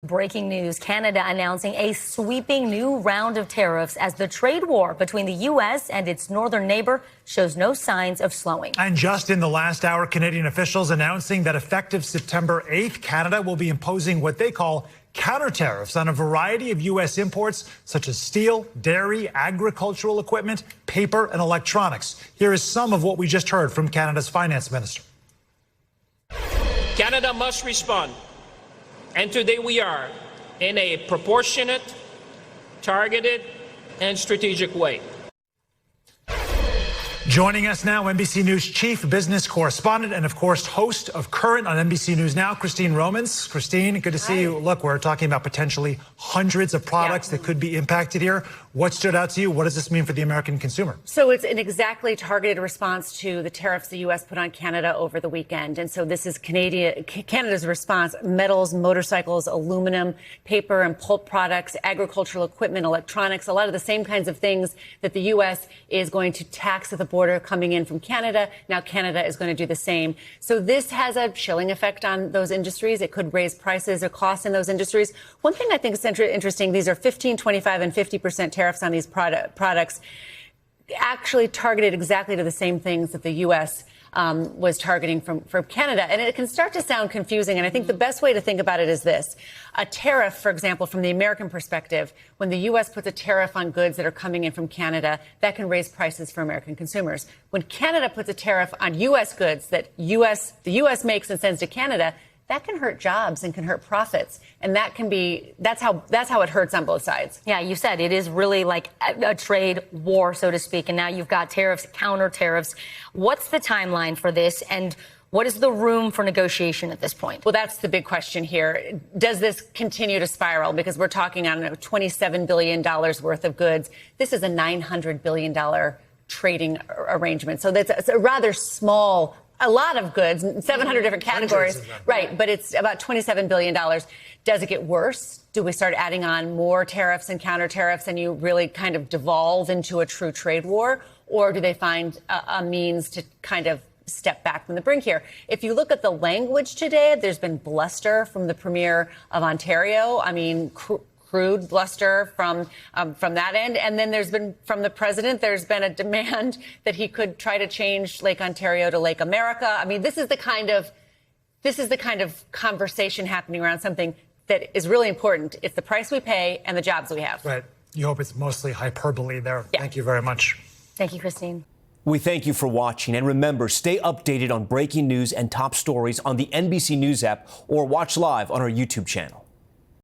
Breaking news, Canada announcing a sweeping new round of tariffs as the trade war between the U.S. and its northern neighbor shows no signs of slowing. And just in the last hour, Canadian officials announcing that effective September 8th, Canada will be imposing what they call counter tariffs on a variety of U.S. imports such as steel, dairy, agricultural equipment, paper, and electronics. Here is some of what we just heard from Canada's finance minister. Canada must respond. And today we are in a proportionate, targeted, and strategic way. Joining us now, NBC News chief business correspondent and, of course, host of Current on NBC News Now, Christine Romans. Christine, good to see you. Look, we're talking about potentially hundreds of products that could be impacted here. What stood out to you? What does this mean for the American consumer? So it's an exactly targeted response to the tariffs the U.S. put on Canada over the weekend. And so this is Canada's response: metals, motorcycles, aluminum, paper and pulp products, agricultural equipment, electronics, a lot of the same kinds of things that the U.S. is going to tax at the border coming in from Canada. Now Canada is going to do the same. So this has a chilling effect on those industries. It could raise prices or costs in those industries. One thing I think is interesting, these are 15, 25, and 50% tariffs on these products, actually targeted exactly to the same things that the U.S. Was targeting from Canada. And it can start to sound confusing. And I think the best way to think about it is this. A tariff, for example, from the American perspective, when the U.S. puts a tariff on goods that are coming in from Canada, that can raise prices for American consumers. When Canada puts a tariff on U.S. goods that the U.S. makes and sends to Canada, that can hurt jobs and can hurt profits. And that's how it hurts on both sides. Yeah, you said it is really like a trade war, so to speak. And now you've got tariffs, counter tariffs. What's the timeline for this? And what is the room for negotiation at this point? Well, that's the big question here. Does this continue to spiral? Because we're talking on $27 billion worth of goods. This is a $900 billion trading arrangement. So that's a rather small, a lot of goods, 700 different categories. Right. But it's about $27 billion. Does it get worse? Do we start adding on more tariffs and counter tariffs and you really kind of devolve into a true trade war? Or do they find a means to kind of step back from the brink here? If you look at the language today, there's been bluster from the Premier of Ontario. I mean, crude bluster from that end. And then there's been, from the president, there's been a demand that he could try to change Lake Ontario to Lake America. I mean, this is the kind of conversation happening around something that is really important. It's the price we pay and the jobs we have. Right. You hope it's mostly hyperbole there. Yeah. Thank you very much. Thank you, Christine. We thank you for watching. And remember, stay updated on breaking news and top stories on the NBC News app or watch live on our YouTube channel.